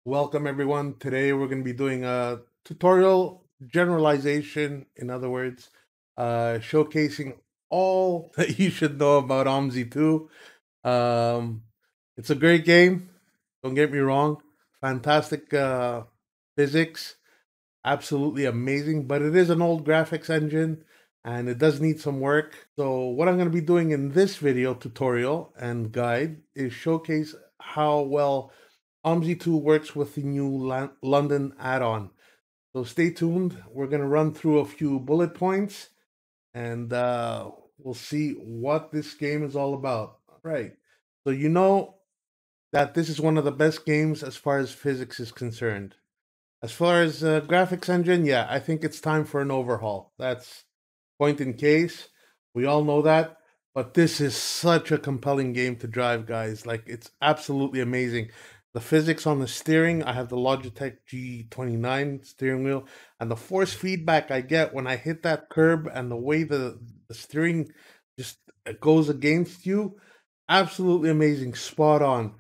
Welcome everyone. Today we're going to be doing a tutorial generalization, in other words, showcasing all that you should know about OMSI 2. Um, it's a great game, don't get me wrong. Fantastic physics, absolutely amazing, but it is an old graphics engine and it does need some work. So what I'm going to be doing in this video tutorial and guide is showcase how well OMSI 2 works with the new London add-on. So stay tuned. We're going to run through a few bullet points and we'll see what this game is all about. All right. So you know that this is one of the best games as far as physics is concerned. As far as graphics engine, yeah, I think it's time for an overhaul. That's point in case. We all know that. But this is such a compelling game to drive, guys. Like, it's absolutely amazing. The physics on the steering, I have the Logitech G29 steering wheel, and the force feedback I get when I hit that curb and the way the steering just goes against you, absolutely amazing, spot on.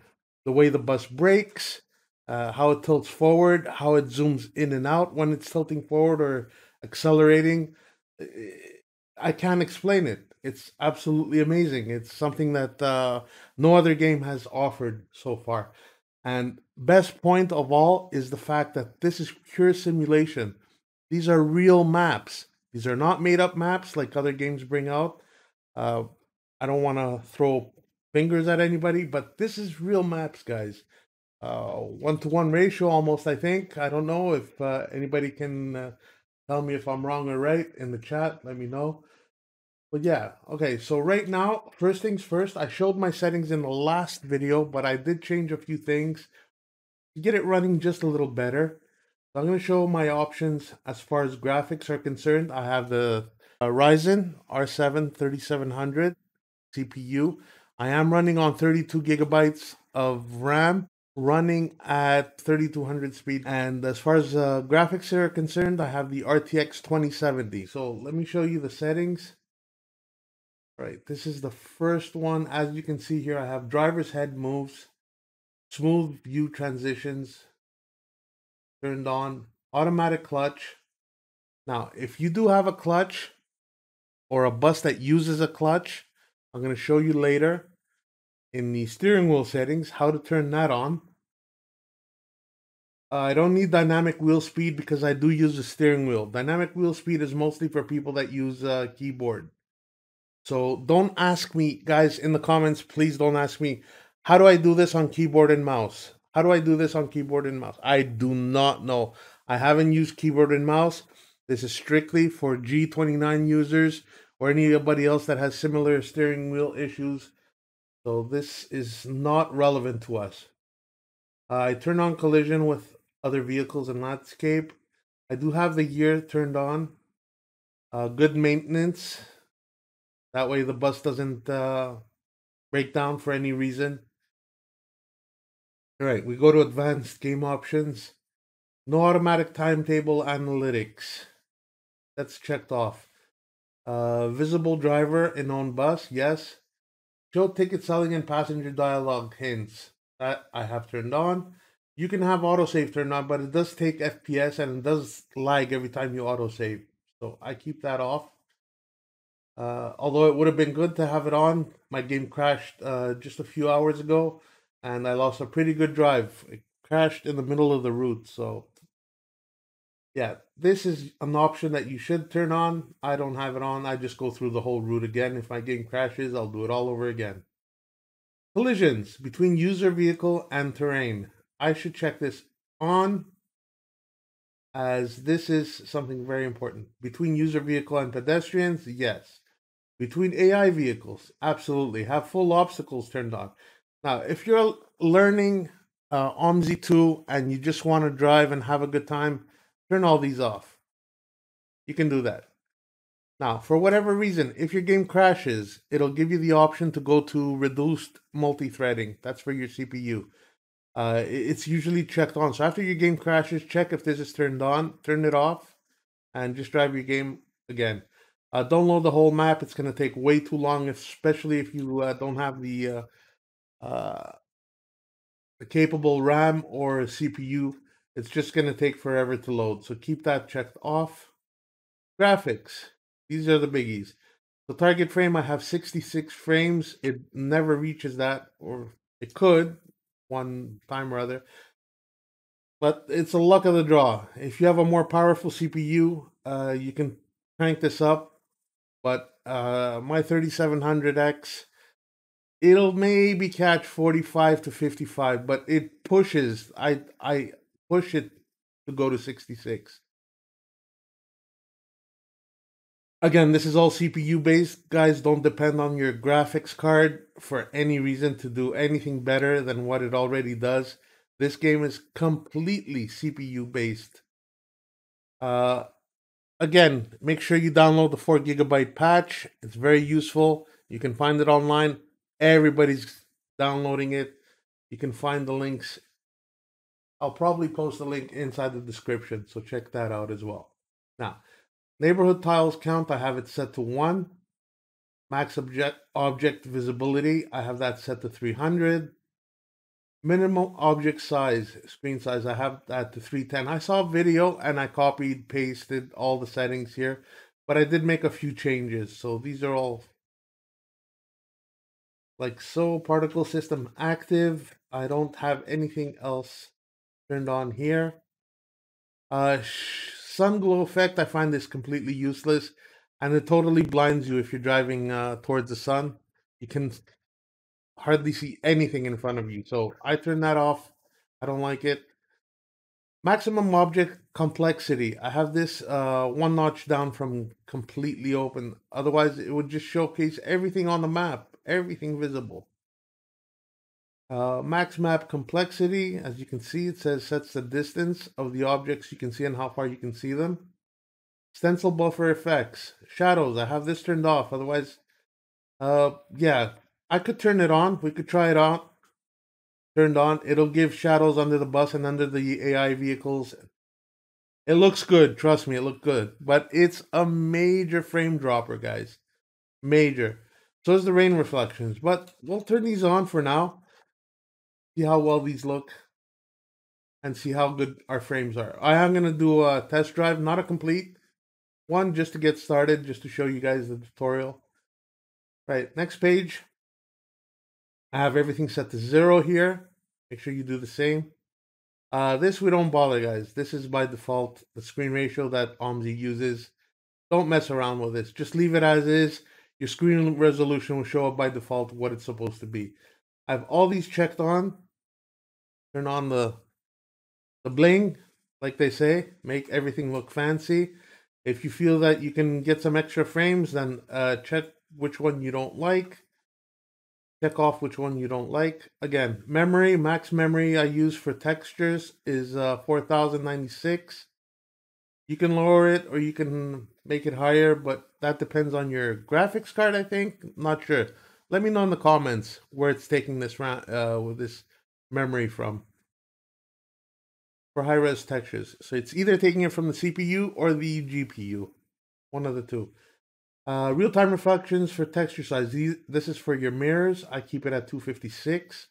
The way the bus brakes, how it tilts forward, how it zooms in and out when it's tilting forward or accelerating. I can't explain it. It's absolutely amazing. It's something that no other game has offered so far. And best point of all is the fact that this is pure simulation. These are real maps. These are not made up maps like other games bring out. Uh, I don't want to throw fingers at anybody, but this is real maps, guys. 1-to-1 ratio almost, I think. I don't know if anybody can tell me if I'm wrong or right in the chat. Let me know. But yeah, okay, so right now, first things first, I showed my settings in the last video, but I did change a few things to get it running just a little better. So I'm going to show my options as far as graphics are concerned. I have the Ryzen R7 3700 CPU. I am running on 32 gigabytes of RAM, running at 3200 speed. And as far as graphics are concerned, I have the RTX 2070. So let me show you the settings. Right, this is the first one. As you can see here, I have driver's head moves, smooth view transitions turned on, automatic clutch. Now, if you do have a clutch or a bus that uses a clutch, I'm going to show you later in the steering wheel settings how to turn that on. I don't need dynamic wheel speed because I do use the steering wheel. Dynamic wheel speed is mostly for people that use keyboard. So don't ask me, guys, in the comments, please don't ask me, how do I do this on keyboard and mouse? How do I do this on keyboard and mouse? I do not know. I haven't used keyboard and mouse. This is strictly for G29 users or anybody else that has similar steering wheel issues. So this is not relevant to us. I turn on collision with other vehicles and landscape. I do have the gear turned on. Good maintenance. That way the bus doesn't break down for any reason. All right, we go to advanced game options. No automatic timetable analytics. That's checked off. Visible driver in on bus, yes. Show ticket selling and passenger dialogue hints. That I have turned on. You can have autosave turned on, but it does take FPS and it does lag every time you autosave. So I keep that off. Although it would have been good to have it on, my game crashed just a few hours ago, and I lost a pretty good drive. It crashed in the middle of the route, so yeah, this is an option that you should turn on. I don't have it on. I just go through the whole route again. If my game crashes, I'll do it all over again. Collisions between user vehicle and terrain. I should check this on, as this is something very important. Between user vehicle and pedestrians, yes. Between AI vehicles, absolutely. Have full obstacles turned on. Now, if you're learning OMSI 2 and you just want to drive and have a good time, turn all these off. You can do that. Now, for whatever reason, if your game crashes, it'll give you the option to go to reduced multi-threading. That's for your CPU. It's usually checked on. So after your game crashes, check if this is turned on, turn it off, and just drive your game again. Don't load the whole map. It's going to take way too long, especially if you don't have the a capable RAM or a CPU, it's just going to take forever to load. So keep that checked off. Graphics. These are the biggies. The target frame, I have 66 frames. It never reaches that, or it could one time or other. But it's a luck of the draw. If you have a more powerful CPU, you can crank this up. But my 3700X, it'll maybe catch 45 to 55, but it pushes. I push it to go to 66. Again, this is all CPU based. Guys, don't depend on your graphics card for any reason to do anything better than what it already does. This game is completely CPU based. Uh, Again, make sure you download the 4 GB patch. It's very useful. You can find it online. Everybody's downloading it. You can find the links. I'll probably post a link inside the description, so check that out as well. Now, neighborhood tiles count, I have it set to 1. Max object visibility, I have that set to 300. Minimum object size, screen size, I have that to 310. I saw a video and I copied, pasted all the settings here, but I did make a few changes. So these are all like so. Particle system active. I don't have anything else turned on here. Sun glow effect, I find this completely useless, and it totally blinds you if you're driving towards the sun. You can hardly see anything in front of you. So I turn that off. I don't like it. Maximum object complexity. I have this one notch down from completely open. Otherwise, it would just showcase everything on the map, everything visible. Max map complexity. As you can see, it says sets the distance of the objects you can see and how far you can see them. Stencil buffer effects. Shadows. I have this turned off. Otherwise, yeah, I could turn it on. We could try it out. Turned on. It'll give shadows under the bus and under the AI vehicles. It looks good. Trust me, it looked good. But it's a major frame dropper, guys. Major. So is the rain reflections. But we'll turn these on for now. See how well these look. And see how good our frames are. I am going to do a test drive. Not a complete one, just to get started. Just to show you guys the tutorial. Right, next page. I have everything set to 0 here. Make sure you do the same. This we don't bother, guys. This is by default the screen ratio that OMSI uses. Don't mess around with this. Just leave it as is. Your screen resolution will show up by default what it's supposed to be. I have all these checked on. Turn on the bling, like they say. Make everything look fancy. If you feel that you can get some extra frames, then check which one you don't like. Check off which one you don't like. Again, memory, max memory I use for textures is 4096. You can lower it or you can make it higher, but that depends on your graphics card, I think. Not sure. Let me know in the comments where it's taking this with this memory from for high-res textures. So it's either taking it from the CPU or the GPU. One of the two. Real-time reflections for texture size. This is for your mirrors. I keep it at 256.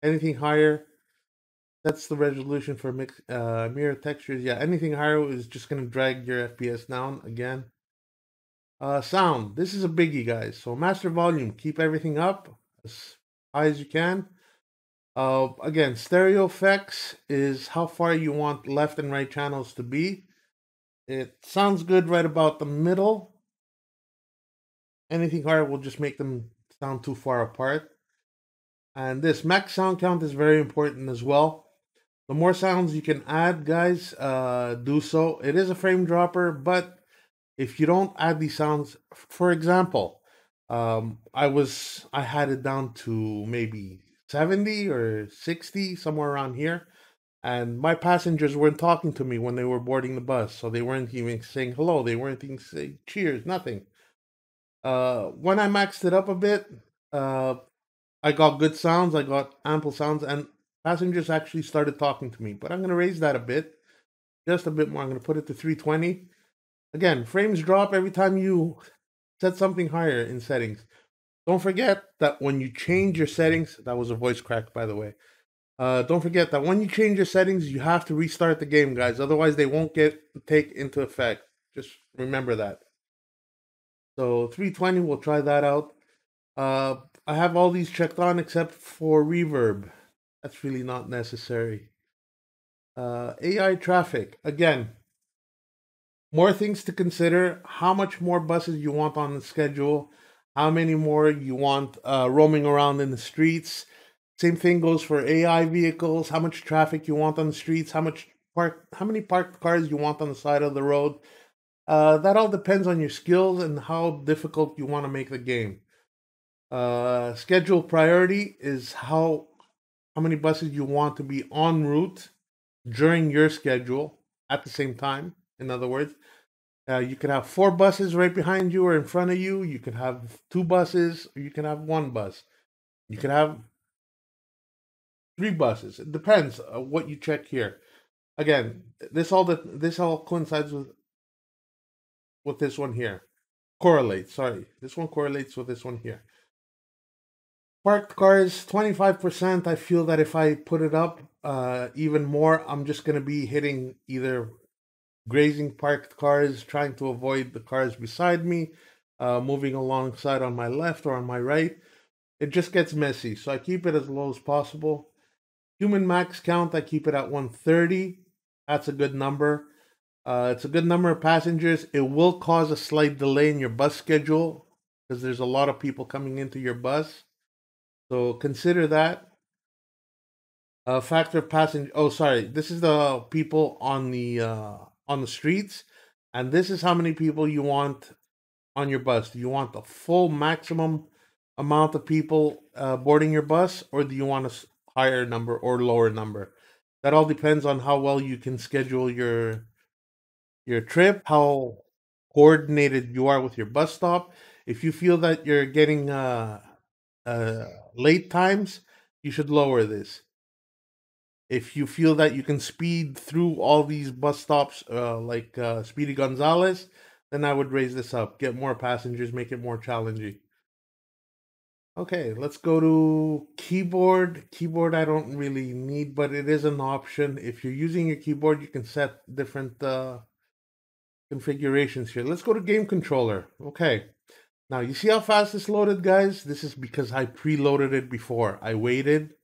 Anything higher, that's the resolution for mirror textures. Yeah, anything higher is just going to drag your FPS down again. Sound. This is a biggie, guys. So master volume. Keep everything up as high as you can. Again, stereo effects is how far you want left and right channels to be. It sounds good right about the middle. Anything higher will just make them sound too far apart. And this max sound count is very important as well. The more sounds you can add, guys, do so. It is a frame dropper, but if you don't add these sounds, for example, I had it down to maybe 70 or 60, somewhere around here. And my passengers weren't talking to me when they were boarding the bus. So they weren't even saying hello. They weren't even saying cheers, nothing. When I maxed it up a bit, I got good sounds, I got ample sounds, and passengers actually started talking to me. But I'm going to raise that a bit, just a bit more. I'm going to put it to 320. Again, frames drop every time you set something higher in settings. Don't forget that when you change your settings, that was a voice crack, by the way. Don't forget that when you change your settings, you have to restart the game, guys. Otherwise, they won't take into effect. Just remember that. So 320, we'll try that out. Uh, I have all these checked on except for reverb. That's really not necessary. AI traffic. Again, more things to consider. How much more buses you want on the schedule? How many more you want roaming around in the streets? Same thing goes for AI vehicles. How much traffic you want on the streets? How many parked cars you want on the side of the road? That all depends on your skills and how difficult you want to make the game. Schedule priority is how many buses you want to be en route during your schedule at the same time. In other words, you could have four buses right behind you or in front of you. You could have two buses, or you can have one bus. You could have three buses. It depends what you check here. Again, this all coincides with this one here. Correlates. Sorry, this one correlates with this one here. Parked cars, 25%. I feel that if I put it up even more, I'm just going to be hitting either grazing parked cars, trying to avoid the cars beside me, moving alongside on my left or on my right. It just gets messy, so I keep it as low as possible. Human max count, I keep it at 130. That's a good number. It's a good number of passengers. It will cause a slight delay in your bus schedule because there's a lot of people coming into your bus. So consider that. Factor of passenger. Oh, sorry. This is the people on the streets, and this is how many people you want on your bus. Do you want the full maximum amount of people boarding your bus, or do you want a higher number or lower number? That all depends on how well you can schedule your trip, how coordinated you are with your bus stop. If you feel that you're getting uh, late times, you should lower this. If you feel that you can speed through all these bus stops like Speedy Gonzales, then I would raise this up. Get more passengers, make it more challenging. Okay, let's go to keyboard. Keyboard I don't really need, but it is an option. If you're using your keyboard, you can set different configurations here. Let's go to game controller. Okay, now you see how fast this loaded, guys? This is because I preloaded it before. I waited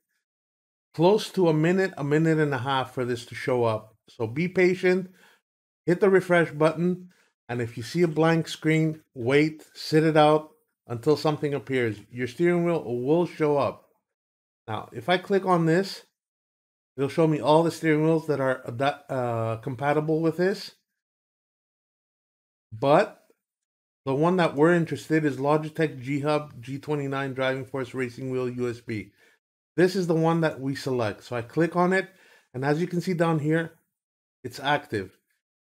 close to a minute and a half for this to show up. So be patient, hit the refresh button, and if you see a blank screen, wait, sit it out until something appears. Your steering wheel will show up. Now, if I click on this, it'll show me all the steering wheels that are compatible with this. But the one that we're interested is Logitech G Hub G29 Driving Force Racing Wheel USB. This is the one that we select. So I click on it, and as you can see down here, it's active.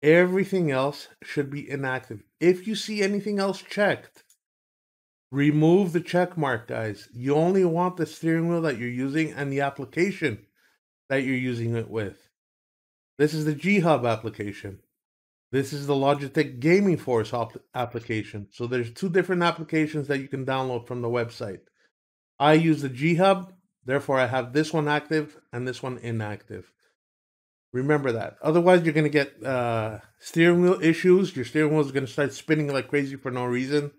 Everything else should be inactive. If you see anything else checked, remove the check mark, guys. You only want the steering wheel that you're using and the application that you're using it with. This is the G Hub application. This is the Logitech Gaming Force application. So there's two different applications that you can download from the website. I use the G Hub, therefore I have this one active and this one inactive. Remember that. Otherwise, you're going to get steering wheel issues. Your steering wheel is going to start spinning like crazy for no reason.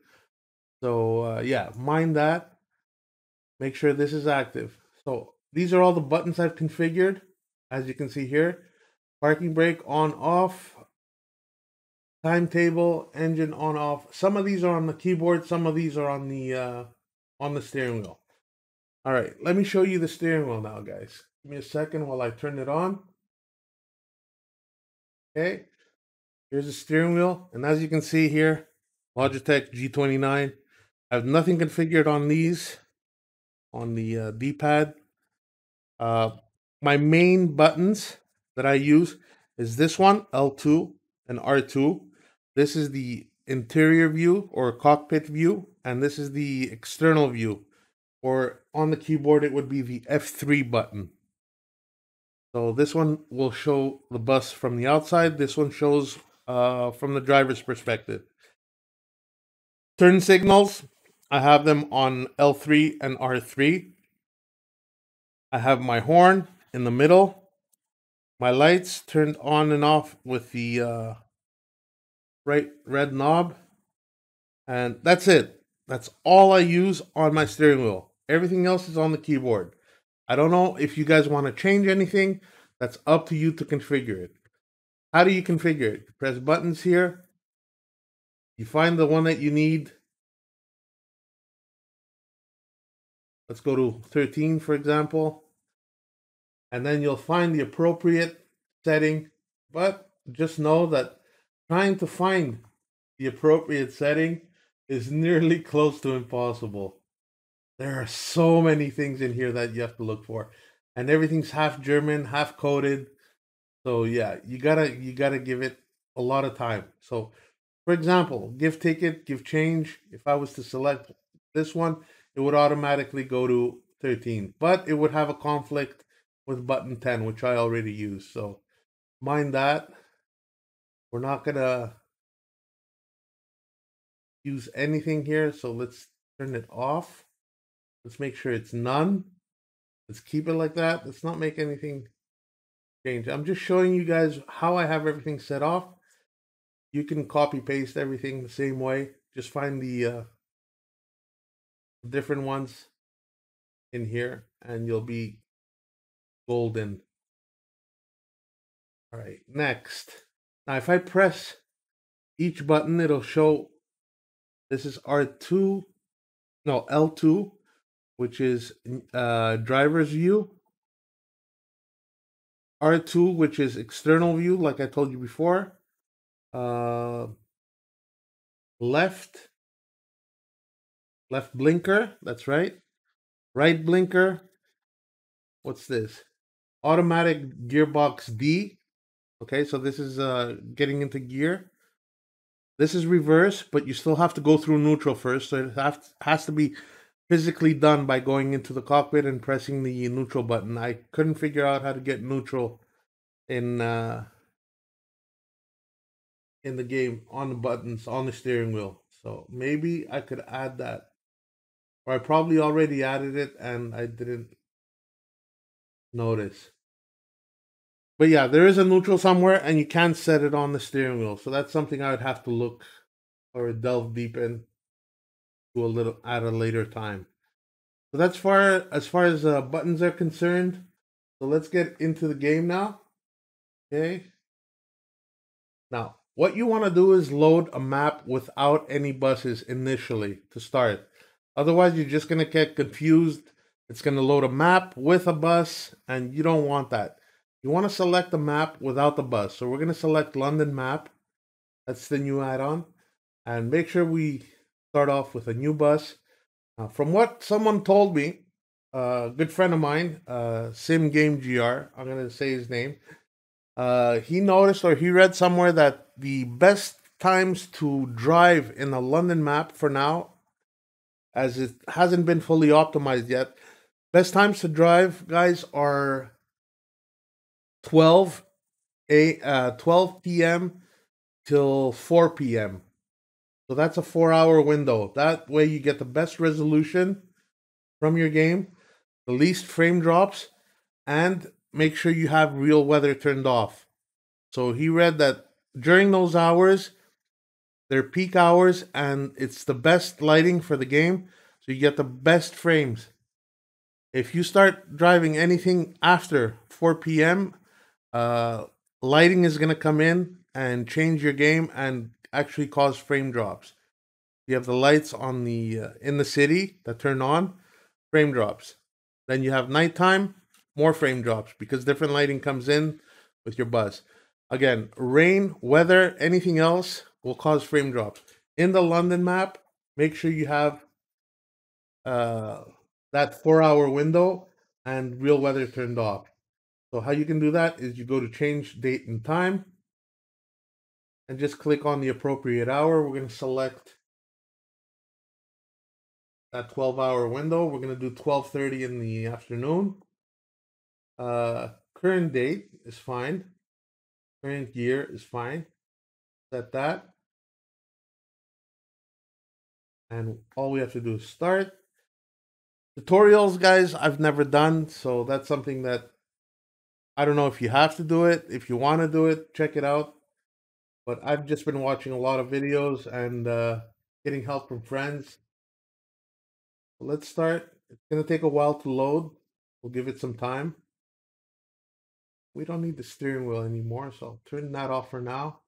So, yeah, mind that. Make sure this is active. So, these are all the buttons I've configured. As you can see here, parking brake on, off, timetable, engine on, off. Some of these are on the keyboard. Some of these are on the steering wheel. All right, let me show you the steering wheel now, guys. Give me a second while I turn it on. Okay, here's the steering wheel, and as you can see here, Logitech G29. I have nothing configured on these on the D-pad. Uh, my main buttons that I use is this one, L2 and R2. This is the interior view or cockpit view, and this is the external view. Or on the keyboard, it would be the F3 button. So this one will show the bus from the outside. This one shows from the driver's perspective. Turn signals, I have them on L3 and R3. I have my horn in the middle, my lights turned on and off with the right red knob, and that's it. That's all I use on my steering wheel. Everything else is on the keyboard. I don't know if you guys want to change anything. That's up to you to configure it. How do you configure it? You press buttons here. You find the one that you need. Let's go to 13, for example. And then you'll find the appropriate setting. But just know that trying to find the appropriate setting is nearly close to impossible. There are so many things in here that you have to look for. And everything's half German, half coded. So yeah, you gotta give it a lot of time. So for example, give ticket, give change. If I was to select this one, it would automatically go to 13, but it would have a conflict with button 10, which I already use. So mind that. We're not gonna use anything here. So let's turn it off. Let's make sure it's none. Let's keep it like that. Let's not make anything change. I'm just showing you guys how I have everything set off. You can copy paste everything the same way. Just find the different ones in here and you'll be golden. All right, next. Now, if I press each button, it'll show this is R2, no, L2, which is driver's view. R2, which is external view, like I told you before. Uh, left, left blinker, that's right. Right blinker, what's this? Automatic gearbox D. Okay, so this is getting into gear. This is reverse, but you still have to go through neutral first. So it has to be physically done by going into the cockpit and pressing the neutral button. I couldn't figure out how to get neutral in the game on the buttons on the steering wheel. So maybe I could add that. Or I probably already added it and I didn't notice. But yeah, there is a neutral somewhere and you can set it on the steering wheel. So that's something I would have to look or delve deep into a little at a later time. So that's far as buttons are concerned. So let's get into the game now. Okay. Now, what you want to do is load a map without any buses initially to start. Otherwise, you're just going to get confused. It's going to load a map with a bus, and you don't want that. You want to select the map without the bus. So we're going to select London map. That's the new add-on. And make sure we start off with a new bus. From what someone told me, a good friend of mine, Sim Game GR, I'm going to say his name. He noticed or he read somewhere that the best times to drive in the London map for now, as it hasn't been fully optimized yet, best times to drive, guys, are 12 p.m. till 4 p.m. So that's a 4-hour window. That way you get the best resolution from your game, the least frame drops, and make sure you have real weather turned off. So he read that during those hours, they're peak hours and it's the best lighting for the game. So you get the best frames. If you start driving anything after 4 p.m., uh, lighting is going to come in and change your game and actually cause frame drops. You have the lights on the in the city that turn on, frame drops. Then you have nighttime, more frame drops because different lighting comes in with your bus. Again, rain, weather, anything else will cause frame drops. In the London map, make sure you have uh, that 4-hour window and real weather turned off. So how you can do that is you go to change date and time and just click on the appropriate hour. We're going to select that 12-hour window. We're going to do 12:30 in the afternoon. Current date is fine. Current year is fine. Set that. And all we have to do is start. Tutorials, guys, I've never done, so that's something that I don't know if you have to do it. If you want to do it, check it out. But I've just been watching a lot of videos and getting help from friends. Let's start. It's going to take a while to load. We'll give it some time. We don't need the steering wheel anymore, so I'll turn that off for now.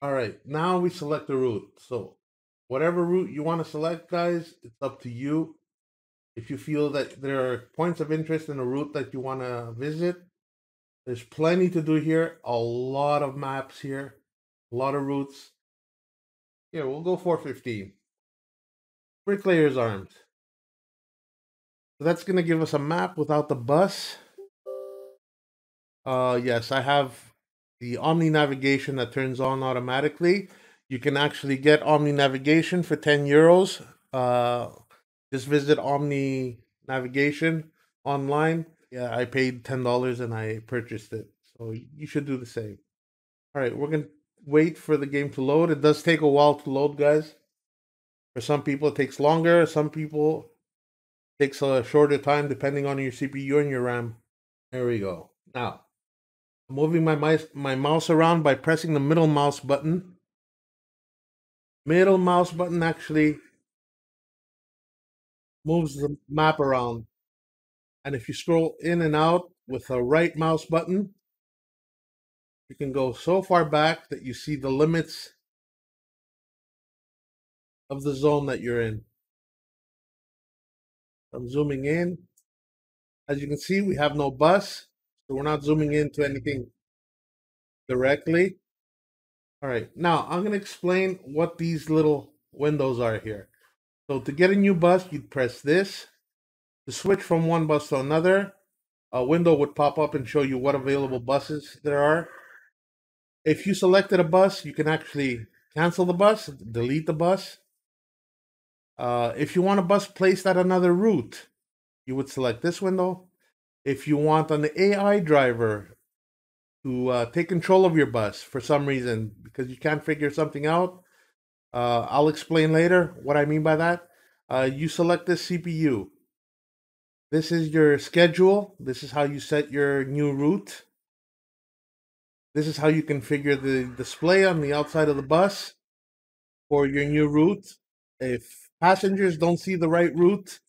All right, now we select the route. So whatever route you want to select, guys, it's up to you. If you feel that there are points of interest in a route that you want to visit, there's plenty to do here. A lot of maps here, a lot of routes. Here, we'll go 415. Bricklayer's Arms. So that's going to give us a map without the bus. Yes, I have the Omni navigation that turns on automatically. You can actually get Omni navigation for 10 euros. Just visit Omni navigation online. Yeah, I paid $10 and I purchased it. So you should do the same. All right, we're going to wait for the game to load. It does take a while to load, guys. For some people, it takes longer. Some people, it takes a shorter time depending on your CPU and your RAM. There we go. Now, moving my mouse around by pressing the middle mouse button. Middle mouse button actually moves the map around. And if you scroll in and out with a right mouse button, you can go so far back that you see the limits of the zone that you're in. I'm zooming in. As you can see, we have no bus, so we're not zooming into anything directly. All right, now I'm going to explain what these little windows are here. So to get a new bus, you'd press this. To switch from one bus to another, a window would pop up and show you what available buses there are. If you selected a bus, you can actually cancel the bus, delete the bus. If you want a bus placed at another route, you would select this window. If you want an AI driver to take control of your bus for some reason because you can't figure something out, I'll explain later what I mean by that. You select this CPU. This is your schedule. This is how you set your new route. This is how you configure the display on the outside of the bus for your new route. If passengers don't see the right route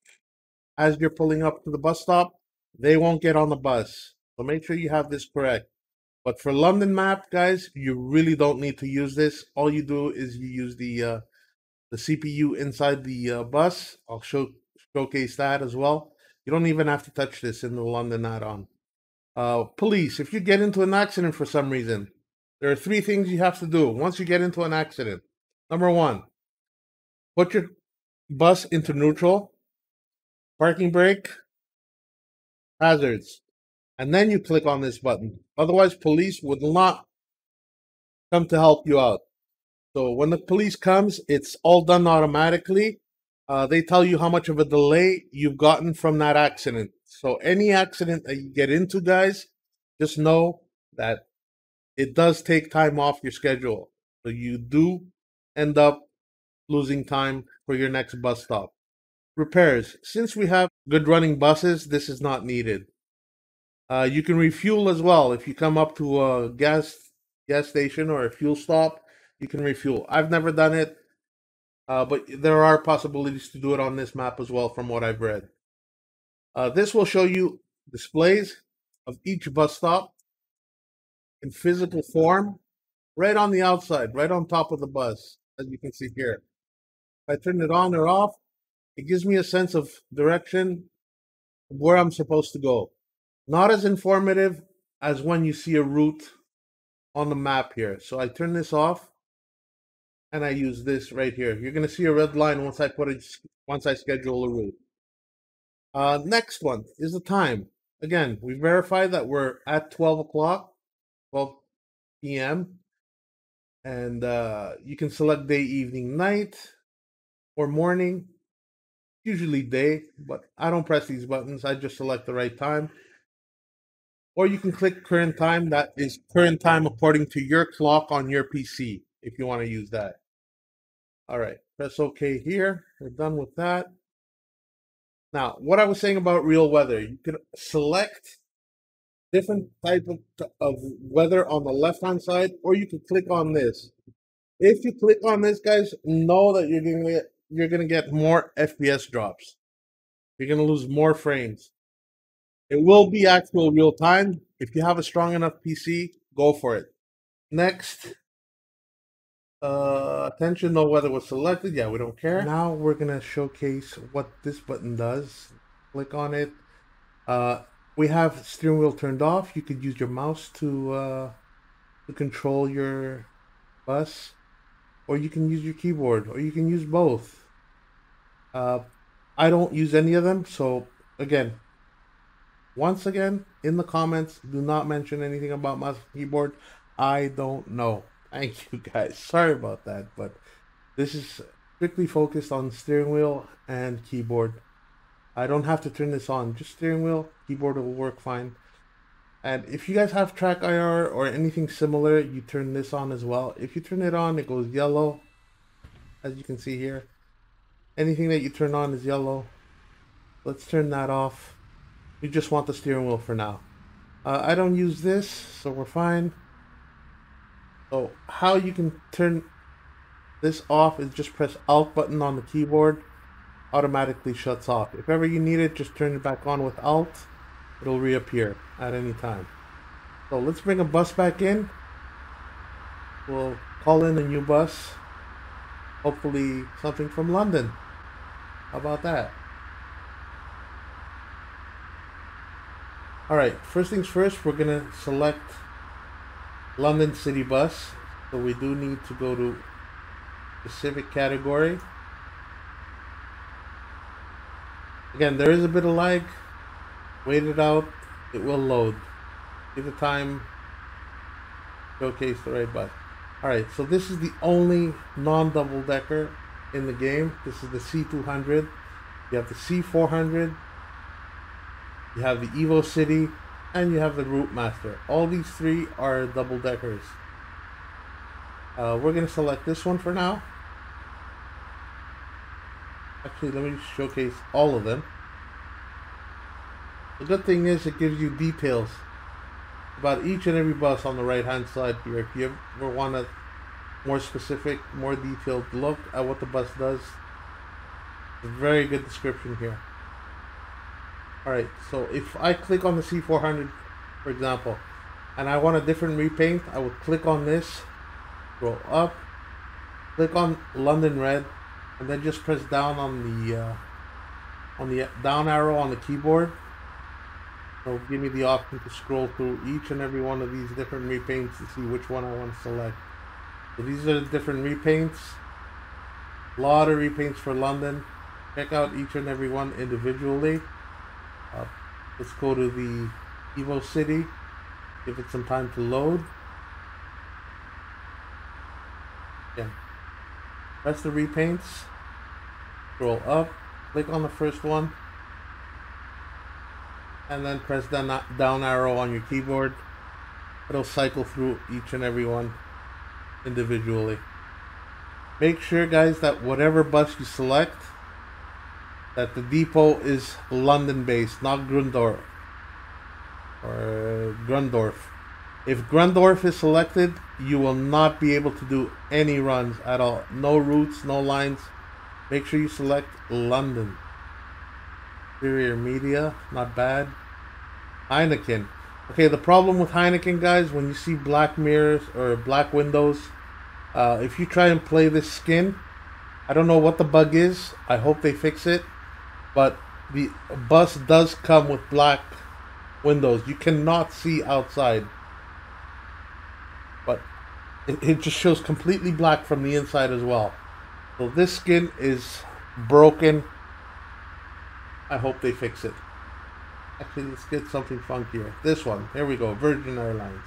as you're pulling up to the bus stop, they won't get on the bus. So make sure you have this correct. But for London Map, guys, you really don't need to use this. All you do is you use the CPU inside the bus. I'll showcase that as well. You don't even have to touch this in the London add-on. Police, if you get into an accident for some reason, there are 3 things you have to do once you get into an accident. Number 1, put your bus into neutral, parking brake, hazards, and then you click on this button. Otherwise, police would not come to help you out. So when the police comes, it's all done automatically. They tell you how much of a delay you've gotten from that accident. So any accident that you get into, guys, just know that it does take time off your schedule. So you do end up losing time for your next bus stop. Repairs. Since we have good running buses, this is not needed. You can refuel as well. If you come up to a gas station or a fuel stop, you can refuel. I've never done it, but there are possibilities to do it on this map as well, from what I've read. This will show you displays of each bus stop in physical form, right on the outside, right on top of the bus, as you can see here. If I turn it on or off, it gives me a sense of direction of where I'm supposed to go. Not as informative as when you see a route on the map here. So I turn this off and I use this right here. You're going to see a red line once I schedule a route. Next one is the time. Again, we verify that we're at 12 o'clock, 12 p.m. And you can select day, evening, night, or morning. Usually day, but I don't press these buttons. I just select the right time. Or you can click current time. That is current time according to your clock on your PC if you want to use that. All right. Press OK here. We're done with that. Now, what I was saying about real weather, you can select different type of weather on the left-hand side, or you can click on this. If you click on this, guys, know that you're gonna get more FPS drops. You're gonna lose more frames. It will be actual real time. If you have a strong enough PC, go for it. Next, attention, no weather was selected. Yeah, we don't care. Now we're gonna showcase what this button does. Click on it. Uh, we have steering wheel turned off. You could use your mouse to control your bus, or you can use your keyboard, or you can use both. Uh, I don't use any of them, so again, once again, in the comments, do not mention anything about mouse and keyboard. I don't know. Thank you guys. Sorry about that, but this is strictly focused on steering wheel and keyboard. I don't have to turn this on. Just steering wheel, keyboard will work fine. And if you guys have track IR or anything similar, you turn this on as well. If you turn it on, it goes yellow, as you can see here. Anything that you turn on is yellow. Let's turn that off. We just want the steering wheel for now. I don't use this, so we're fine. So how you can turn this off is just press Alt button on the keyboard. Automatically shuts off. If ever you need it, just turn it back on with Alt. It'll reappear at any time. So let's bring a bus back in. We'll call in a new bus. Hopefully something from London. How about that? Alright, first things first, we're going to select London City Bus. So we do need to go to specific category. Again, there is a bit of lag. Wait it out. It will load. Give it time. Showcase the right bus. Alright, so this is the only non-double decker in the game. This is the C200. You have the C400. You have the Evo City, and you have the Route Master. All these three are double deckers. We're going to select this one for now. Actually, let me showcase all of them. The good thing is it gives you details about each and every bus on the right hand side here. If you ever want a more specific, more detailed look at what the bus does, a very good description here. Alright, so if I click on the C400, for example, and I want a different repaint, I would click on this, scroll up, click on London Red, and then just press down on the down arrow on the keyboard. It'll give me the option to scroll through each and every one of these different repaints to see which one I want to select. So these are the different repaints. A lot of repaints for London. Check out each and every one individually. Let's go to the Evo City. Give it some time to load. Yeah. Press the repaints. Scroll up. Click on the first one. And then press down arrow on your keyboard. It'll cycle through each and every one individually. Make sure, guys, that whatever bus you select, that the depot is London based, not Grundorf or Grundorf. If Grundorf is selected, you will not be able to do any runs at all. No routes, no lines. Make sure you select London. Superior Media, not bad. Heineken. Okay, the problem with Heineken, guys, when you see black mirrors or black windows, if you try and play this skin, I don't know what the bug is. I hope they fix it. But the bus does come with black windows. You cannot see outside. But it just shows completely black from the inside as well. So this skin is broken. I hope they fix it. Actually, let's get something funkier. This one. There we go. Virgin Airlines.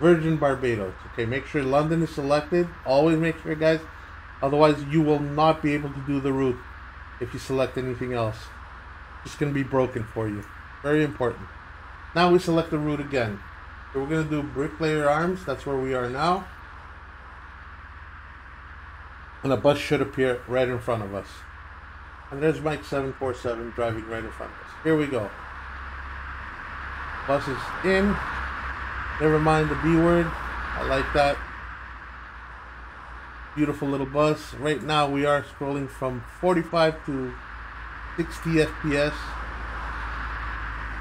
Virgin Barbados. Okay, make sure London is selected. Always make sure, guys. Otherwise, you will not be able to do the route if you select anything else. It's going to be broken for you. Very important. Now we select the route again. So we're going to do Bricklayer Arms. That's where we are now. and a bus should appear right in front of us. And there's Mike 747 driving right in front of us. Here we go. Bus is in. Never mind the B word. I like that. Beautiful little bus. Right now we are scrolling from 45 to 60 FPS.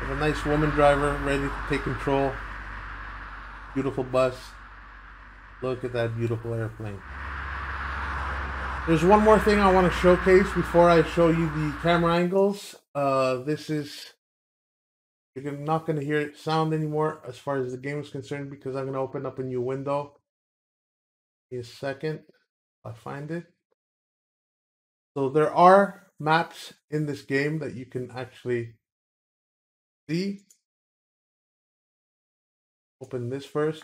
We have a nice woman driver ready to take control. Beautiful bus. Look at that beautiful airplane. There's one more thing I want to showcase before I show you the camera angles. This is, you're not going to hear sound anymore as far as the game is concerned because I'm going to open up a new window. Give me a second. I find it. So there are maps in this game that you can actually see. Open this first.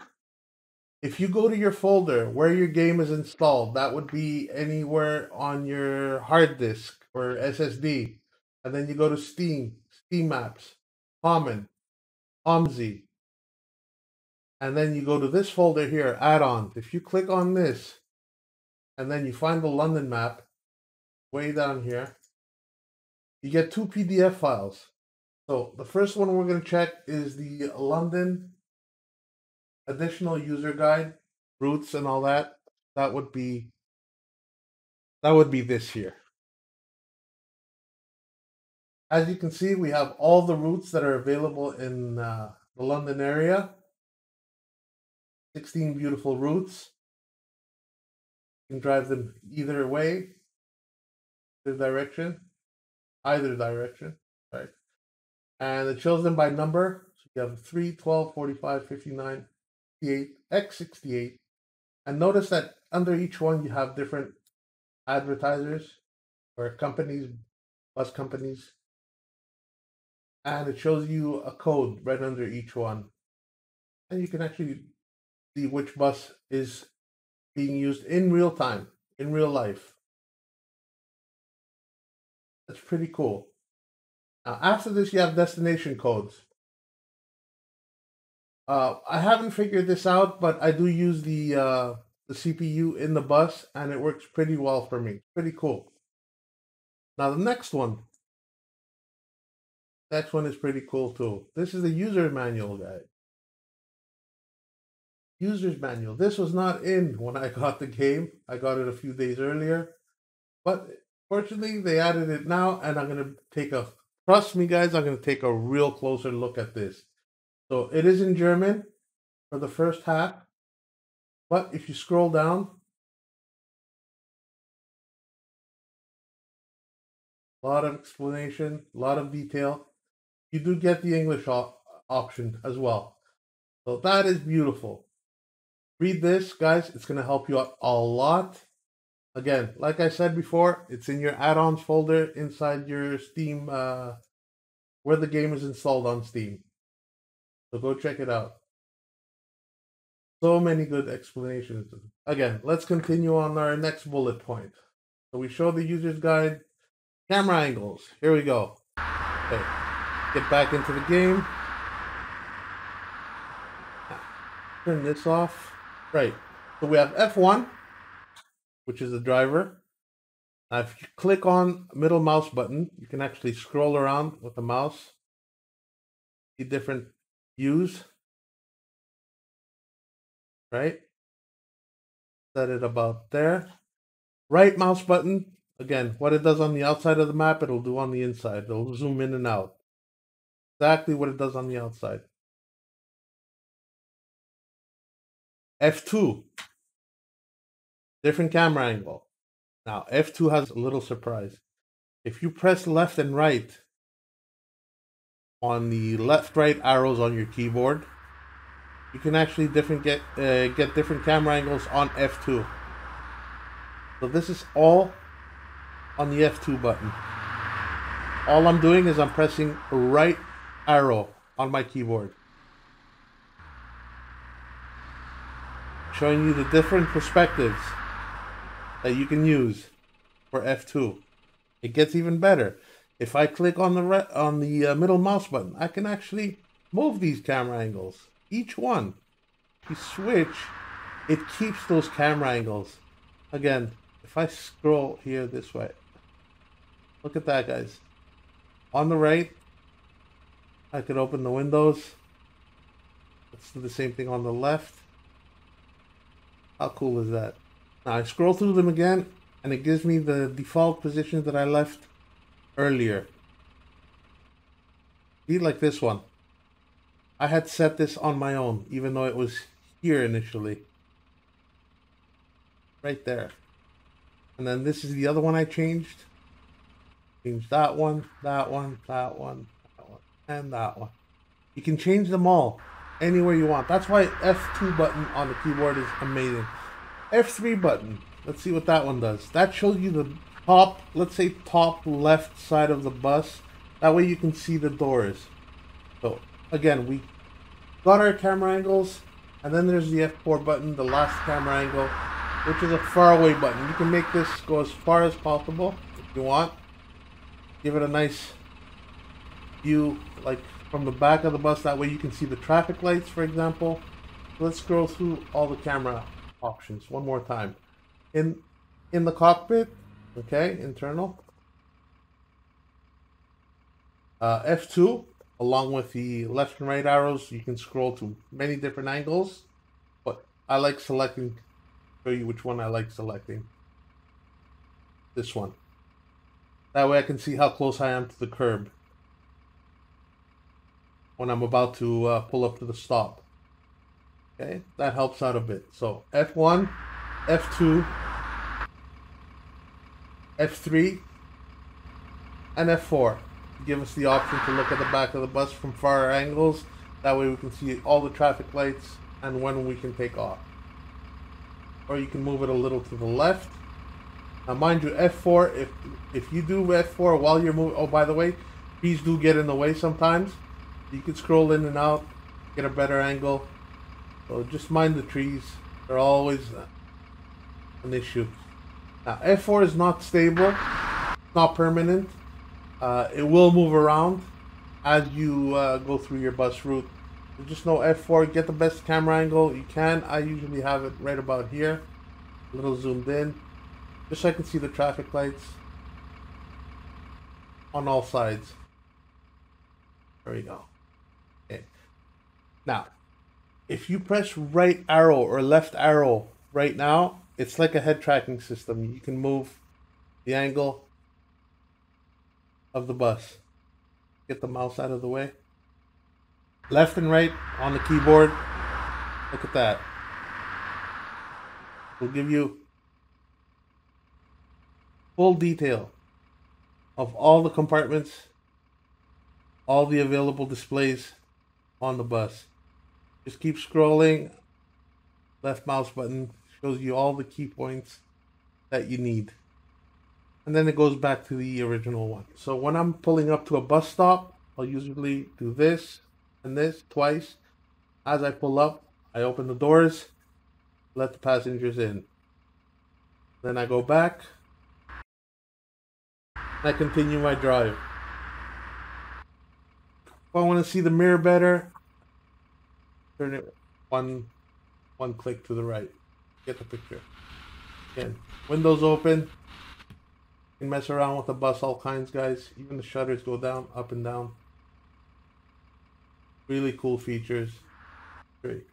If you go to your folder where your game is installed, that would be anywhere on your hard disk or SSD. And then you go to Steam, Steam Maps, Common, OMSI. And then you go to this folder here, add-ons. If you click on this, and then you find the London map, way down here, you get two PDF files. So the first one we're going to check is the London additional user guide, routes and all that. That would be this here. As you can see, we have all the routes that are available in the London area. 16 beautiful routes. You can drive them either way, either direction, right? And it shows them by number. So you have 3, 12, 45, 59, 58, X68. And notice that under each one you have different advertisers or companies, bus companies. And it shows you a code right under each one. And you can actually see which bus is being used in real time, in real life. That's pretty cool. Now, after this, you have destination codes. I haven't figured this out, but I do use the CPU in the bus, and it works pretty well for me. Pretty cool. Now, the next one. Next one is pretty cool, too. This is the user manual guide. User's manual. This was not in when I got the game. I got it a few days earlier. But fortunately, they added it now, and I'm going to take a, trust me guys, I'm going to take a real closer look at this. So it is in German for the first half. But if you scroll down, a lot of explanation, a lot of detail. You do get the English option as well. So that is beautiful. Read this, guys. It's going to help you out a lot. Again, like I said before, it's in your add-ons folder inside your Steam, where the game is installed on Steam. So go check it out. So many good explanations. Again, let's continue on our next bullet point. So we show the user's guide, camera angles. Here we go. Okay, get back into the game. Turn this off. Right. So we have F1, which is the driver. Now, if you click on middle mouse button, you can actually scroll around with the mouse. See different views. Right? Set it about there. Right mouse button, again, what it does on the outside of the map, it'll do on the inside. It'll zoom in and out. Exactly what it does on the outside. F2, different camera angle. Now, F2 has a little surprise. If you press left and right on the left-right arrows on your keyboard, you can actually get different camera angles on F2. So this is all on the F2 button. All I'm doing is I'm pressing right arrow on my keyboard, showing you the different perspectives that you can use for F2. It gets even better. If I click on the middle mouse button, I can actually move these camera angles. Each one. If you switch, it keeps those camera angles. Again, if I scroll here this way, look at that, guys. On the right, I could open the windows. Let's do the same thing on the left. How cool is that? Now I scroll through them again, and it gives me the default positions that I left earlier. See, like this one. I had set this on my own, even though it was here initially. Right there. And then this is the other one I changed. Change that one, that one, that one, that one, and that one. You can change them all anywhere you want. That's why F2 button on the keyboard is amazing. F3 button. Let's see what that one does. That shows you the top, let's say top left side of the bus. That way you can see the doors. So again, we got our camera angles, and then there's the F4 button, the last camera angle, which is a faraway button. You can make this go as far as possible if you want. Give it a nice view, like from the back of the bus. That way you can see the traffic lights, for example. Let's scroll through all the camera options one more time. In the cockpit, okay, internal. F2, along with the left and right arrows, you can scroll to many different angles. But I like selecting, show you which one I like selecting. This one. That way I can see how close I am to the curb when I'm about to pull up to the stop. Okay, that helps out a bit. So F1, F2, F3, and F4 give us the option to look at the back of the bus from far angles. That way we can see all the traffic lights and when we can take off. Or you can move it a little to the left. Now mind you, F4, if you do F4 while you're moving, oh by the way, trees do get in the way sometimes. You can scroll in and out, get a better angle. So just mind the trees, they're always an issue. Now F4 is not stable, it's not permanent. It will move around as you go through your bus route. So just know F4, get the best camera angle you can. I usually have it right about here, a little zoomed in, just so I can see the traffic lights on all sides. There we go. Okay. Now, if you press right arrow or left arrow right now, it's like a head tracking system. You can move the angle of the bus. Get the mouse out of the way. Left and right on the keyboard. Look at that. We'll give you full detail of all the compartments, all the available displays on the bus. Just keep scrolling. Left mouse button shows you all the key points that you need. And then it goes back to the original one. So when I'm pulling up to a bus stop, I'll usually do this and this twice. As I pull up, I open the doors, let the passengers in. Then I go back, and I continue my drive. If I want to see the mirror better, turn it one click to the right. Get the picture. Again, windows open. You can mess around with the bus all kinds, guys. Even the shutters go down, up and down. Really cool features. Great.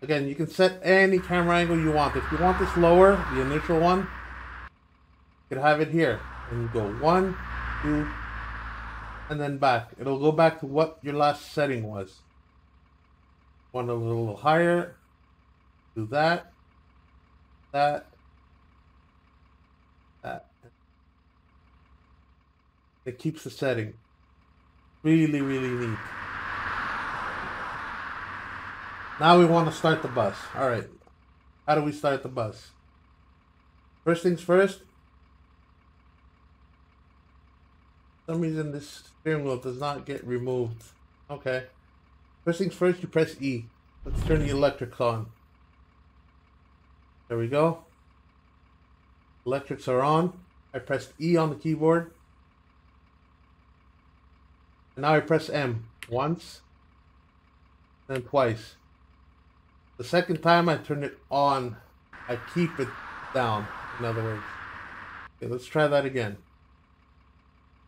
Again, you can set any camera angle you want. If you want this lower, the initial one, you can have it here. And you go 1, 2, and then back. It'll go back to what your last setting was. Want a little higher, do that, that. It keeps the setting. Really, really neat. Now we want to start the bus. All right. How do we start the bus? First things first. For some reason this steering wheel does not get removed. Okay. First things first, you press E. Let's turn the electrics on. There we go. Electrics are on. I pressed E on the keyboard. And now I press M once, then twice. The second time I turn it on, I keep it down, in other words. Okay, let's try that again.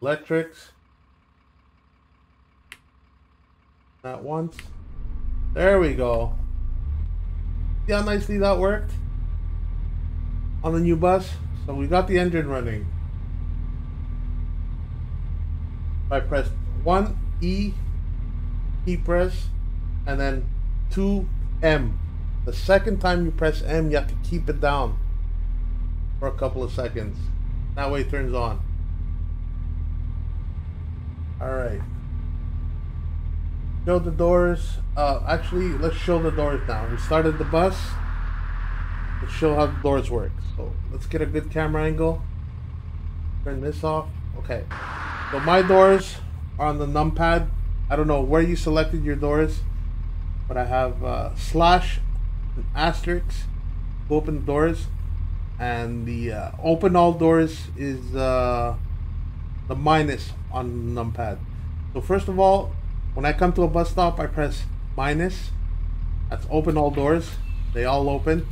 Electrics. Not once. There we go. See how nicely that worked on the new bus? So we got the engine running. I pressed 1 E, key press, and then 2 M. The second time you press M, you have to keep it down for a couple of seconds. That way it turns on. Alright. Show the doors. Actually, let's show the doors now. We started the bus. Let's show how the doors work. So let's get a good camera angle. Turn this off. Okay. So my doors are on the numpad. I don't know where you selected your doors, but I have slash and asterisk to open the doors, and the open all doors is the minus on the numpad. So first of all, when I come to a bus stop, I press minus. That's open all doors. They all open.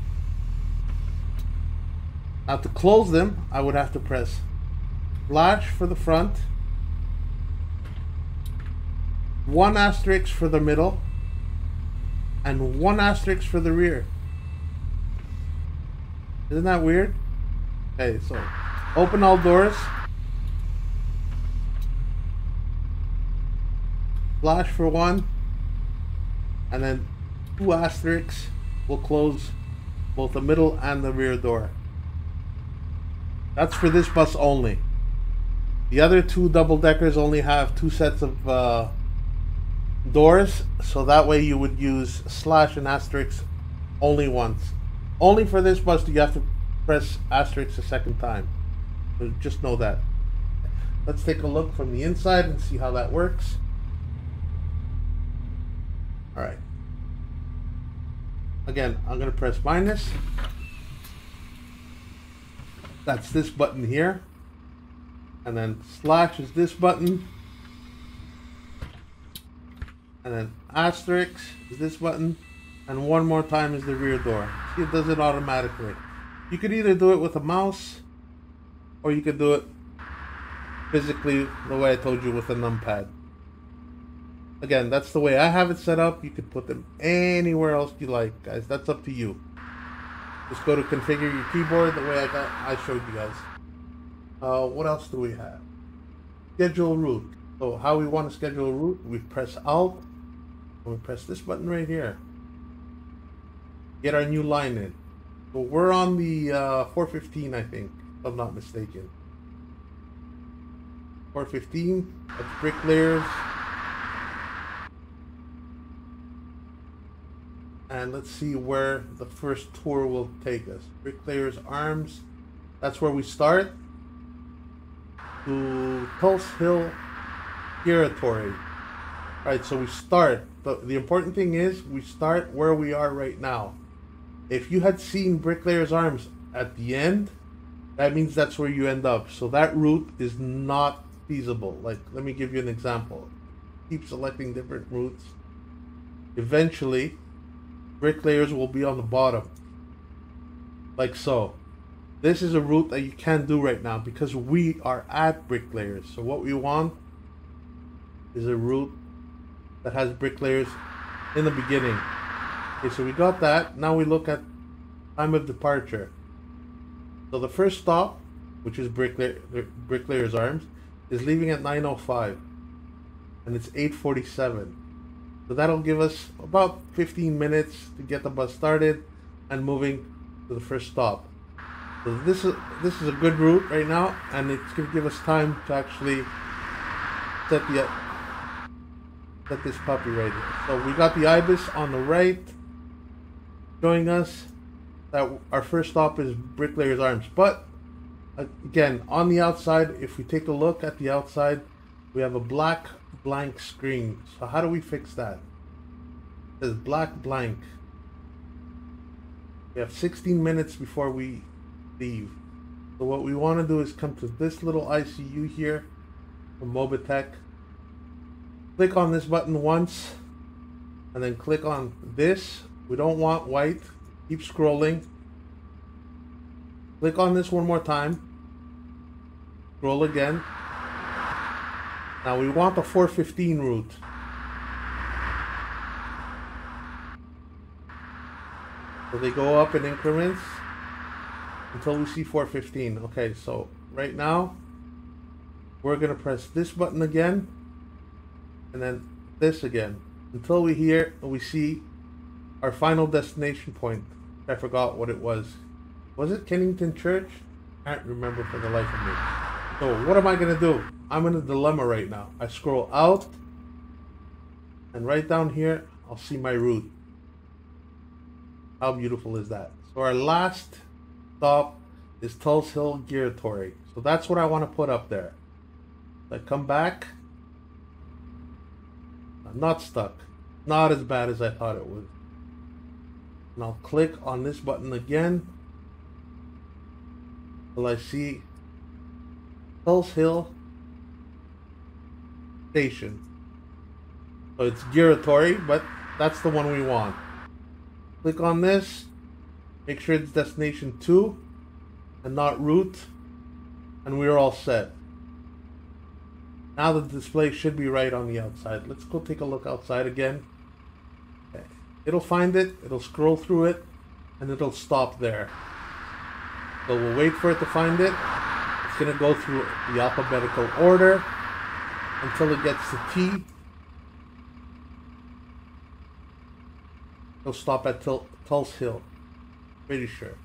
Now to close them, I would have to press slash for the front, 1 asterisk for the middle, and 1 asterisk for the rear. Isn't that weird? Okay, so open all doors, slash for 1, and then 2 asterisks will close both the middle and the rear door. That's for this bus only. The other 2 double-deckers only have 2 sets of doors, so that way you would use slash and asterisk only once. Only for this bus do you have to press asterisk a second time. So just know that. Let's take a look from the inside and see how that works. Alright. Again, I'm going to press minus. That's this button here. And then slash is this button. And then asterisk is this button. And one more time is the rear door. See, it does it automatically. You could either do it with a mouse, or you could do it physically the way I told you with a numpad. Again, that's the way I have it set up. You could put them anywhere else you like, guys. That's up to you. Just go to configure your keyboard the way I showed you guys. What else do we have? Schedule route. So how we want to schedule a route, we press Alt, and we press this button right here. Get our new line in. So we're on the 415, I think, if I'm not mistaken. 415, that's bricklayers. And let's see where the first tour will take us. Bricklayers Arms, that's where we start. To Tulse Hill Territory. Alright, so we start. The important thing is we start where we are right now. If you had seen Bricklayers Arms at the end, that means that's where you end up. So that route is not feasible. Like, let me give you an example. Keep selecting different routes. Eventually, Bricklayers will be on the bottom. Like so. This is a route that you can't do right now because we are at Bricklayers. So what we want is a route that has Bricklayers in the beginning. Okay, so we got that. Now we look at time of departure. So the first stop, which is Bricklayers Arms, is leaving at 9:05, and it's 8:47. So that'll give us about 15 minutes to get the bus started and moving to the first stop. So this is a good route right now, and it's going to give us time to actually set this puppy right here. So we got the Ibis on the right, showing us that our first stop is Bricklayers Arms. But again, on the outside, if we take a look at the outside, we have a black blank screen. So how do we fix that? It says black blank. We have 16 minutes before we leave. So what we want to do is come to this little ICU here from Mobitech. Click on this button once, and then click on this. We don't want white. Keep scrolling. Click on this one more time. Scroll again. Now we want the 415 route. So they go up in increments until we see 415. Okay, so right now we're gonna press this button again and then this again until we see our final destination point. I forgot what it was. Was it Kennington Church? I can't remember for the life of me. So what am I gonna do? I'm in a dilemma right now. I scroll out and right down here I'll see my route. How beautiful is that? So our last stop is Tulse Hill Giratory. So that's what I want to put up there. I come back. I'm not stuck. Not as bad as I thought it was. And I'll click on this button again till I see Tulse Hill Station. So it's Giratory, but that's the one we want. Click on this. Make sure it's destination 2 and not route. And we're all set. Now the display should be right on the outside. Let's go take a look outside again. Okay. It'll find it, it'll scroll through it, and it'll stop there. So we'll wait for it to find it. It's going to go through the alphabetical order until it gets to T. It'll stop at Tulse Hill. Pretty sure.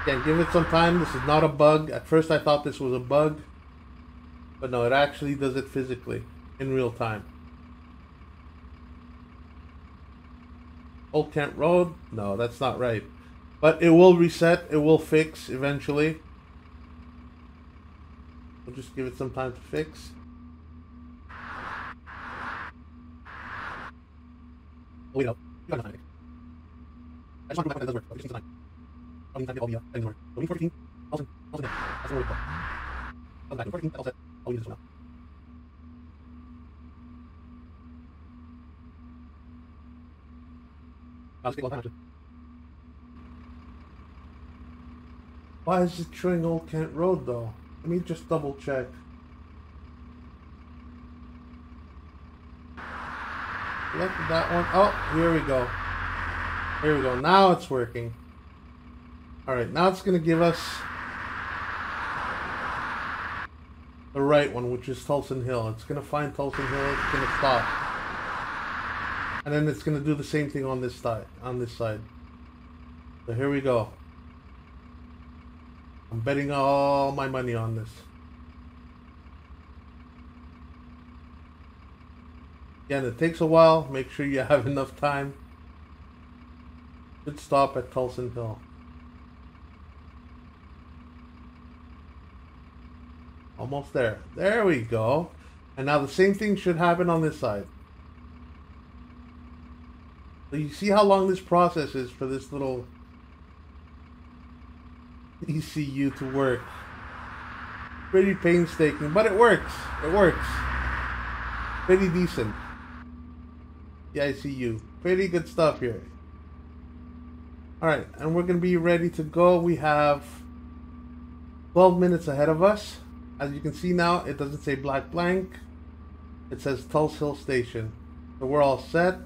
Again, give it some time. This is not a bug. At first I thought this was a bug. But no, it actually does it physically. In real time. Old Kent Road? No, that's not right. But it will reset. It will fix eventually. We'll just give it some time to fix. Oh, wait up. You got nothing. I just want to prove that does work. But it just needs time. I'll need time to get all the things in order. So we need 415. Also again. That's the way we go. I'll back to 415. That's all set. I'll use this one now. I'll just take a long time actually. Why is it showing Old Kent Road though? Let me just double check. Selected that one. Oh, here we go. Here we go. Now it's working. Alright, now it's going to give us the right one, which is Tulsen Hill. It's going to find Tulsen Hill. It's going to stop. And then it's going to do the same thing on this side. So here we go. I'm betting all my money on this. Again, it takes a while. Make sure you have enough time. Should stop at Tulsen Hill. Almost there. There we go. And now the same thing should happen on this side. So you see how long this process is for this little ECU to work. Pretty painstaking, but it works. It works. Pretty decent. The ICU. Pretty good stuff here. Alright, and we're going to be ready to go. We have 12 minutes ahead of us. As you can see now, it doesn't say black blank. It says Tulse Hill Station. So we're all set.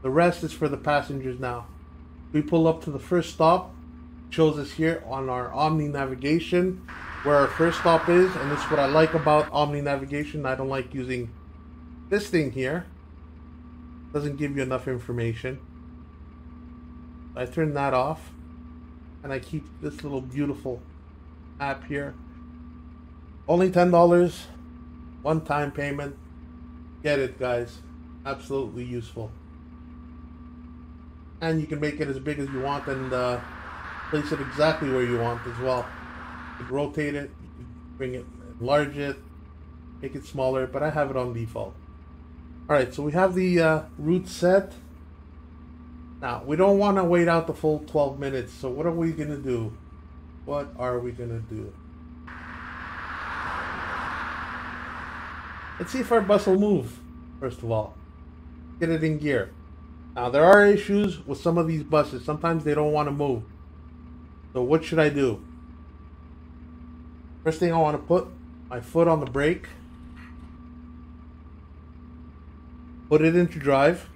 The rest is for the passengers now. We pull up to the first stop. It shows us here on our Omni navigation where our first stop is. And this is what I like about Omni navigation. I don't like using this thing here. It doesn't give you enough information. I turn that off. And I keep this little beautiful app here. Only $10. One-time payment. Get it, guys. Absolutely useful. And you can make it as big as you want and place it exactly where you want as well. You can rotate it, you can bring it, enlarge it, make it smaller, but I have it on default. Alright, so we have the route set. Now, we don't want to wait out the full 12 minutes, so what are we going to do? What are we going to do? Let's see if our bus will move, first of all. Get it in gear. Now, there are issues with some of these buses. Sometimes they don't want to move. So what should I do? First thing, I want to put my foot on the brake. Put it into drive.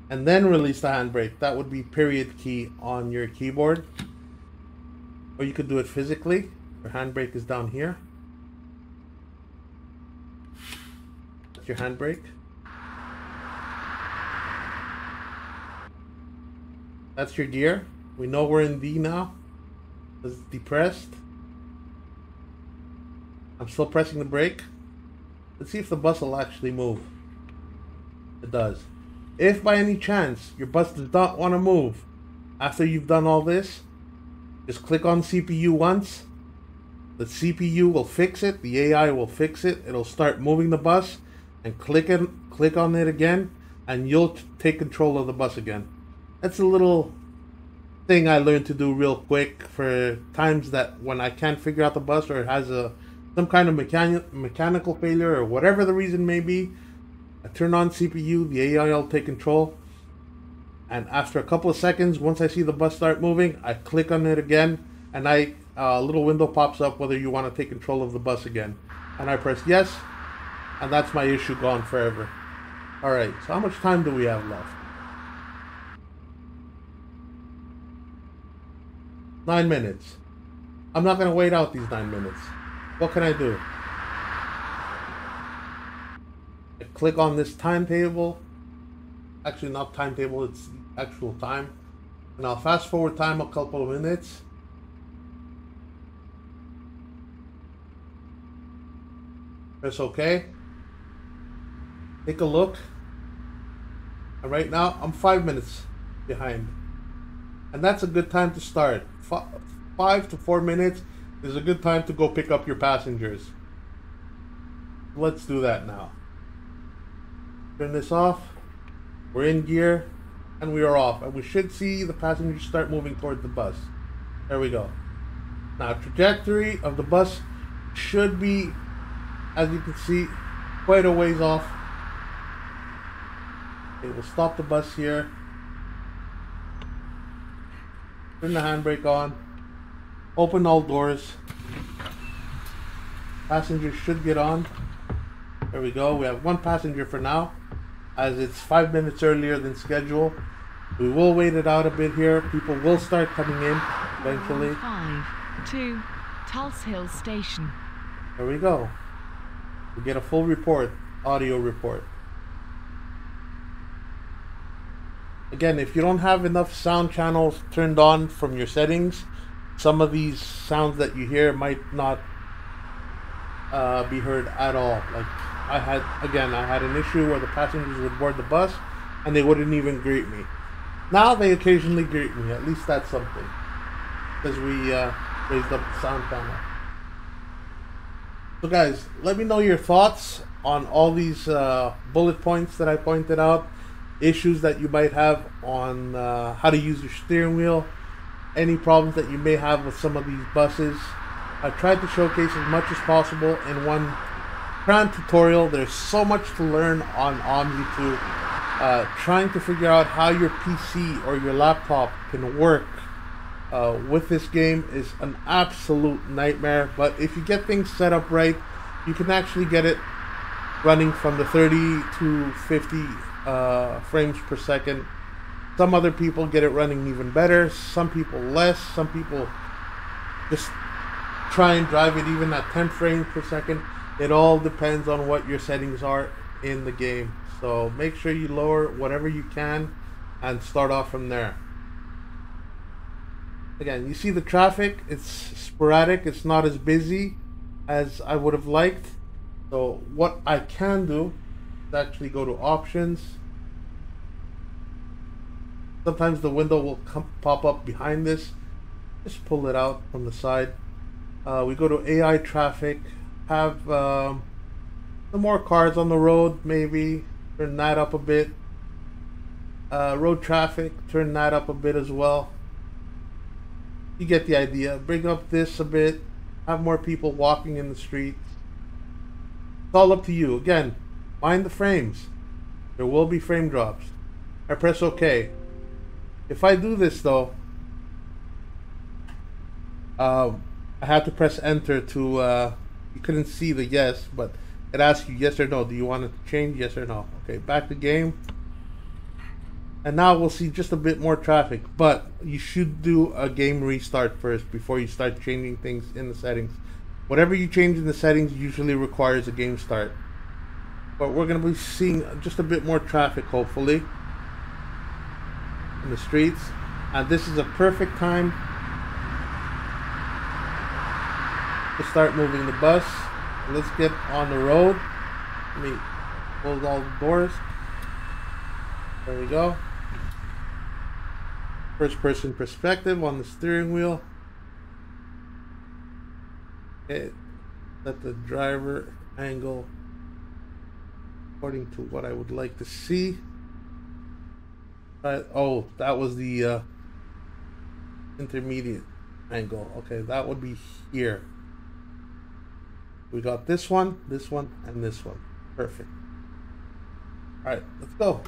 And then release the handbrake. That would be period key on your keyboard. Or you could do it physically. Your handbrake is down here. That's your handbrake. That's your gear. We know we're in D now. It's depressed. I'm still pressing the brake. Let's see if the bus will actually move. It does. If by any chance your bus does not want to move after you've done all this, just click on CPU once. The CPU will fix it. The AI will fix it. It'll start moving the bus, and click on it again, and you'll take control of the bus again. That's a little thing I learned to do real quick for times that when I can't figure out the bus, or it has some kind of mechanical failure, or whatever the reason may be. I turn on CPU, the AI will take control, and after a couple of seconds, once I see the bus start moving, I click on it again, and a little window pops up whether you want to take control of the bus again, and I press yes, and that's my issue gone forever. Alright, so how much time do we have left? 9 minutes. I'm not going to wait out these 9 minutes. What can I do? I click on this timetable. Actually, not timetable, it's the actual time. And I'll fast forward time a couple of minutes. Press OK. Take a look. And right now, I'm 5 minutes behind. And that's a good time to start. 5 to 4 minutes is a good time to go pick up your passengers. Let's do that now. Turn this off. We're in gear, and we are off. And we should see the passengers start moving towards the bus. There we go. Now, trajectory of the bus should be, as you can see, quite a ways off. Okay, we'll stop the bus here. Turn the handbrake on. Open all doors. Passengers should get on. There we go. We have one passenger for now, as it's 5 minutes earlier than schedule. We will wait it out a bit here. People will start coming in eventually. 5 to Tulse Hill Station. There we go. We get a full report, audio report. Again, if you don't have enough sound channels turned on from your settings, some of these sounds that you hear might not be heard at all. Like I had an issue where the passengers would board the bus and they wouldn't even greet me. Now they occasionally greet me. At least that's something, because we raised up the sound channel. So guys, let me know your thoughts on all these bullet points that I pointed out, issues that you might have on how to use your steering wheel, any problems that you may have with some of these buses. I tried to showcase as much as possible in one cramped tutorial. There's so much to learn on OMSI 2. Trying to figure out how your PC or your laptop can work with this game is an absolute nightmare. But if you get things set up right, you can actually get it running from the 30 to 50 frames per second. Some other people get it running even better, some people less, some people just try and drive it even at 10 frames per second. It all depends on what your settings are in the game. So make sure you lower whatever you can and start off from there. Again, you see the traffic, it's sporadic, it's not as busy as I would have liked. So what I can do is actually go to options. Sometimes the window will pop up behind this. Just pull it out from the side. We go to AI traffic. Have some more cars on the road, maybe. Turn that up a bit. Road traffic, turn that up a bit as well. You get the idea. Bring up this a bit. Have more people walking in the street. It's all up to you. Again, mind the frames. There will be frame drops. I press OK. If I do this though, I have to press enter to, you couldn't see the yes, but it asks you yes or no. Do you want to change? Yes or no? Okay, back to game. And now we'll see just a bit more traffic, but you should do a game restart first before you start changing things in the settings. Whatever you change in the settings usually requires a game start. But we're going to be seeing just a bit more traffic, hopefully, in the streets. And this is a perfect time to start moving the bus. Let's get on the road. Let me close all the doors. There we go. First person perspective on the steering wheel. Okay. Set the driver angle according to what I would like to see. Oh, that was the intermediate angle. Okay, that would be here. We got this one, and this one. Perfect. Alright, let's go.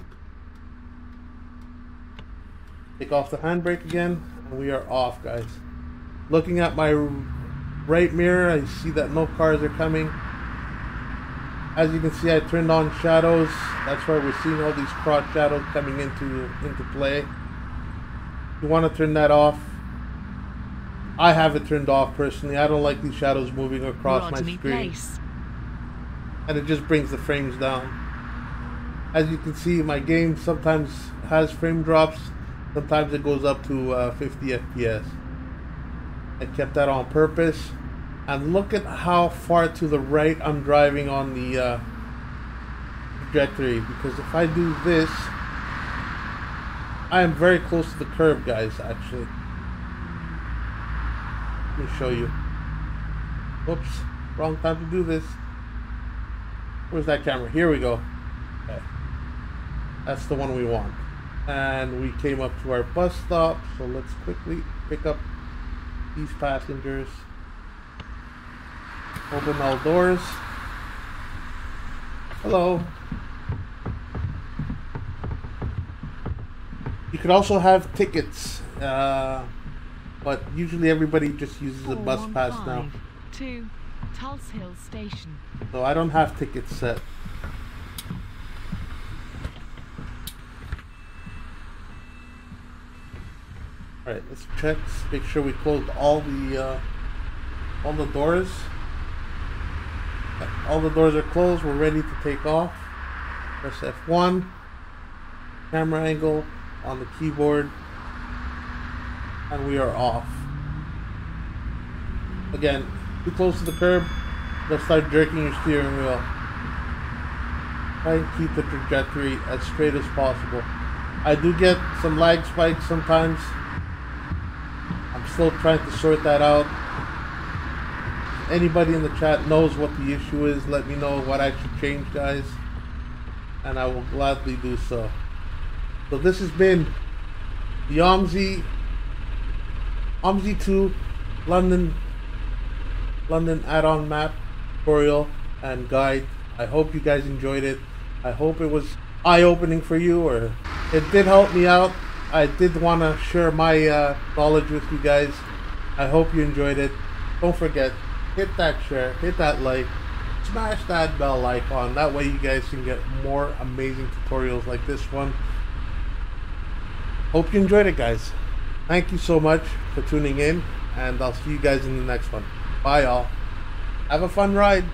Take off the handbrake again, and we are off, guys. Looking at my right mirror, I see that no cars are coming. As you can see, I turned on shadows. That's why we're seeing all these cross shadows coming into play. You want to turn that off. I have it turned off personally. I don't like these shadows moving across my screen. Place. And it just brings the frames down. As you can see, my game sometimes has frame drops. Sometimes it goes up to 50 FPS. I kept that on purpose. And look at how far to the right I'm driving on the trajectory. Because if I do this, I am very close to the curb, guys, actually. Let me show you. Whoops, wrong time to do this. Where's that camera? Here we go. Okay. That's the one we want. And we came up to our bus stop, so let's quickly pick up these passengers. Open all doors. Hello. You could also have tickets, but usually everybody just uses a bus pass now. To Tulse Hill Station. So I don't have tickets set. Alright, let's check, make sure we closed all the doors. All the doors are closed, we're ready to take off. Press F1, camera angle on the keyboard, and we are off. Again, too close to the curb, let's start jerking your steering wheel. Try and keep the trajectory as straight as possible. I do get some lag spikes sometimes. I'm still trying to sort that out. If anybody in the chat knows what the issue is, let me know what I should change, guys, and I will gladly do so. So this has been the OMSI 2 London add-on map tutorial and guide. I hope you guys enjoyed it. I hope it was eye-opening for you, or it did help me out. I did want to share my knowledge with you guys. I hope you enjoyed it. Don't forget, hit that share, hit that like, smash that bell icon. That way you guys can get more amazing tutorials like this one. Hope you enjoyed it, guys. Thank you so much for tuning in, and I'll see you guys in the next one. Bye, all. Have a fun ride.